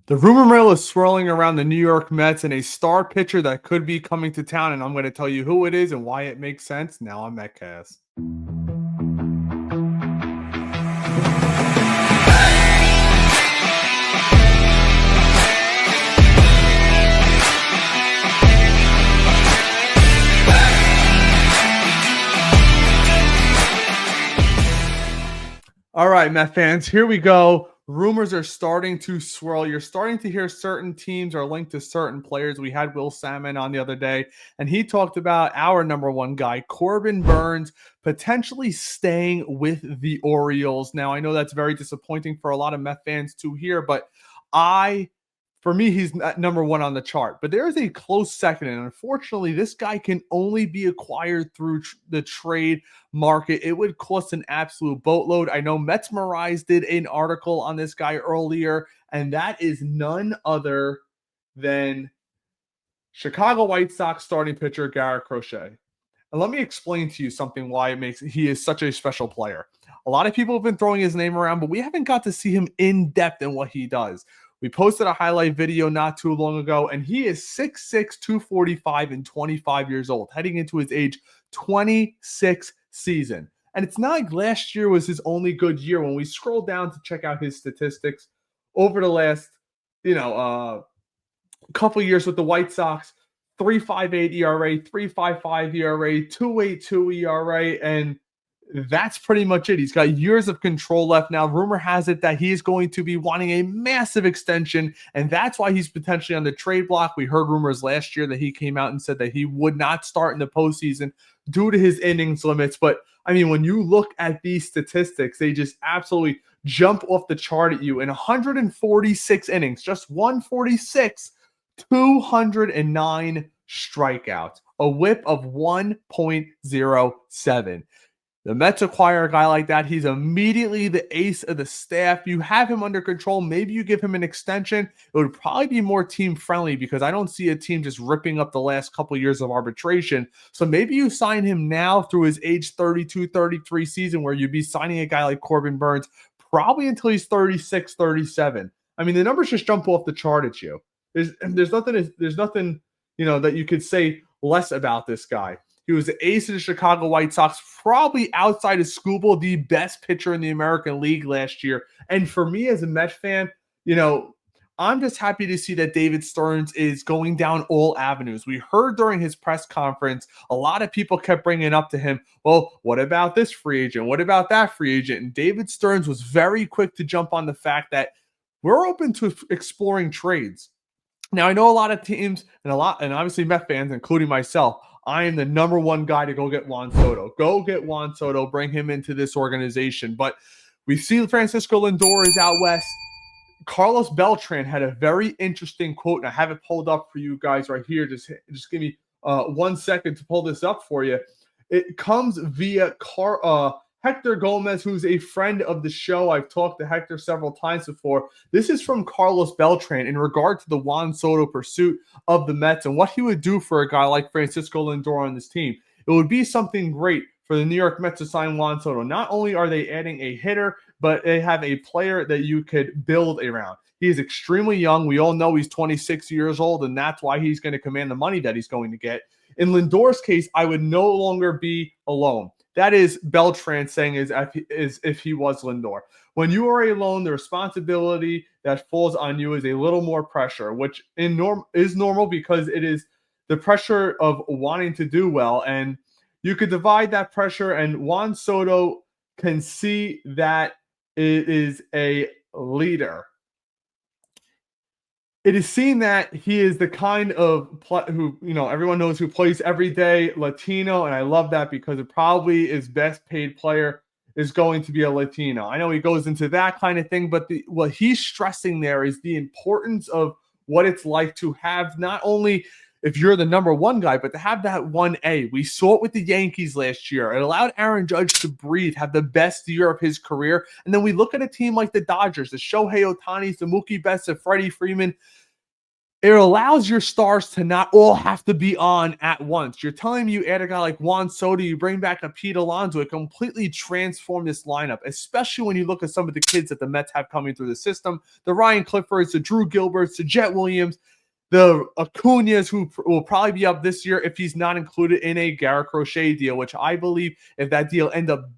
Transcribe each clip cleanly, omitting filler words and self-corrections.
The rumor mill is swirling around the New York Mets and a star pitcher that could be coming to town, and I'm going to tell you who it is and why it makes sense now on MetCast. All right, Met fans, here we go. Rumors are starting to swirl. You're starting to hear certain teams are linked to certain players. We had Will Salmon on the other day, and he talked about our number one guy, Corbin Burnes, potentially staying with the Orioles. Now, I know that's very disappointing for a lot of Met fans to hear, but for me, he's number one on the chart. But there is a close second, and unfortunately, this guy can only be acquired through the trade market. It would cost an absolute boatload. I know Metsmerize did an article on this guy earlier, and that is none other than Chicago White Sox starting pitcher Garrett Crochet. And let me explain to you something why he is such a special player. A lot of people have been throwing his name around, but we haven't got to see him in depth in what he does. We posted a highlight video not too long ago, and he is 6'6", 245, and 25 years old, heading into his age 26 season. And it's not like last year was his only good year. When we scroll down to check out his statistics over the last, couple years with the White Sox, 3.58 ERA, 3.55 ERA, 2.82 ERA, and that's pretty much it. He's got years of control left now. Rumor has it that he is going to be wanting a massive extension, and that's why he's potentially on the trade block. We heard rumors last year that he came out and said that he would not start in the postseason due to his innings limits. But, I mean, when you look at these statistics, they just absolutely jump off the chart at you. In 146 innings, just 146, 209 strikeouts, a whip of 1.07. The Mets acquire a guy like that. He's immediately the ace of the staff. You have him under control. Maybe you give him an extension. It would probably be more team-friendly because I don't see a team just ripping up the last couple of years of arbitration. So maybe you sign him now through his age 32, 33 season where you'd be signing a guy like Corbin Burnes probably until he's 36, 37. I mean, the numbers just jump off the chart at you. There's nothing, that you could say less about this guy. He was the ace of the Chicago White Sox, probably outside of Skubal, the best pitcher in the American League last year. And for me as a Met fan, I'm just happy to see that David Stearns is going down all avenues. We heard during his press conference, a lot of people kept bringing up to him, well, what about this free agent? What about that free agent? And David Stearns was very quick to jump on the fact that we're open to exploring trades. Now, I know a lot of teams and obviously Met fans, including myself, I am the number one guy to go get Juan Soto. Go get Juan Soto, bring him into this organization. But we see Francisco Lindor is out west. Carlos Beltran had a very interesting quote, and I have it pulled up for you guys right here. Just give me 1 second to pull this up for you. It comes via Hector Gomez, who's a friend of the show. I've talked to Hector several times before. This is from Carlos Beltran in regard to the Juan Soto pursuit of the Mets and what he would do for a guy like Francisco Lindor on this team. It would be something great for the New York Mets to sign Juan Soto. Not only are they adding a hitter, but they have a player that you could build around. He is extremely young. We all know he's 26 years old, and that's why he's going to command the money that he's going to get. In Lindor's case, I would no longer be alone. That is Beltran saying is if he was Lindor. When you are alone, the responsibility that falls on you is a little more pressure, which is normal because it is the pressure of wanting to do well. And you could divide that pressure, and Juan Soto can see that it is a leader. It is seen that he is the kind of who, everyone knows who plays every day, Latino, and I love that because it probably is best paid player is going to be a Latino. I know he goes into that kind of thing, but what he's stressing there is the importance of what it's like to have not only if you're the number one guy, but to have that 1A. We saw it with the Yankees last year. It allowed Aaron Judge to breathe, have the best year of his career. And then we look at a team like the Dodgers, the Shohei Ohtanis, the Mookie Betts, the Freddie Freeman. it allows your stars to not all have to be on at once. You're telling me you add a guy like Juan Soto, you bring back a Pete Alonso, it completely transformed this lineup, especially when you look at some of the kids that the Mets have coming through the system, the Ryan Cliffords, the Drew Gilberts, the Jet Williams, the Acuñas, who will probably be up this year if he's not included in a Garrett Crochet deal, which I believe if that deal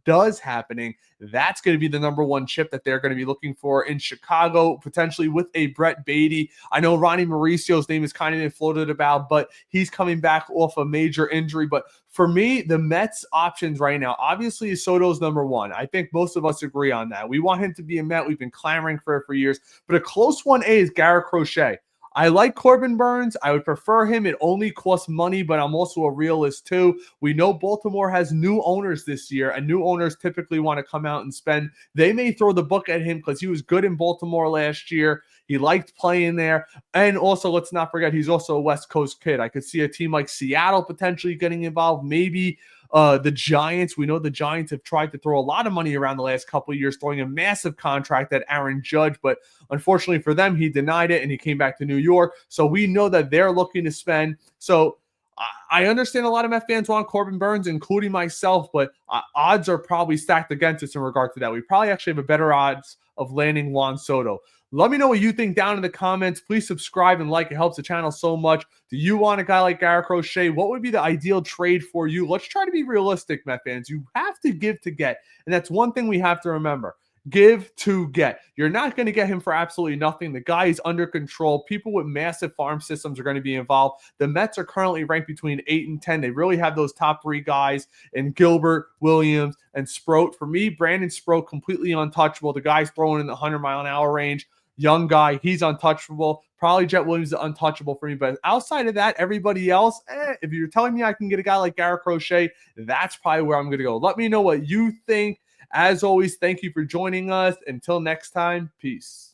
does happening, that's going to be the number one chip that they're going to be looking for in Chicago, potentially with a Brett Beatty. I know Ronnie Mauricio's name is kind of been floated about, but he's coming back off a major injury. But for me, the Mets options right now, obviously Soto's number one. I think most of us agree on that. We want him to be a Met. We've been clamoring for it for years. But a close 1A is Garrett Crochet. I like Corbin Burns. I would prefer him. It only costs money, but I'm also a realist too. We know Baltimore has new owners this year, and new owners typically want to come out and spend. They may throw the book at him because he was good in Baltimore last year. He liked playing there. And also, let's not forget, he's also a West Coast kid. I could see a team like Seattle potentially getting involved, maybe the Giants. We know the Giants have tried to throw a lot of money around the last couple of years, throwing a massive contract at Aaron Judge, but unfortunately for them, he denied it and he came back to New York. So we know that they're looking to spend. So I understand a lot of Met fans want Corbin Burns, including myself, but odds are probably stacked against us in regard to that. We probably actually have a better odds of landing Juan Soto. Let me know what you think down in the comments. Please subscribe and like. It helps the channel so much. Do you want a guy like Garrett Crochet? What would be the ideal trade for you? Let's try to be realistic, Met fans. You have to give to get. And that's one thing we have to remember. Give to get. You're not going to get him for absolutely nothing. The guy is under control. People with massive farm systems are going to be involved. The Mets are currently ranked between 8 and 10. They really have those top three guys in Gilbert, Williams, and Sproat. For me, Brandon Sproat, completely untouchable. The guy's throwing in the 100-mile-an-hour range. Young guy, he's untouchable. Probably Jet Williams is untouchable for me. But outside of that, everybody else, if you're telling me I can get a guy like Garrett Crochet, that's probably where I'm going to go. Let me know what you think. As always, thank you for joining us. Until next time, peace.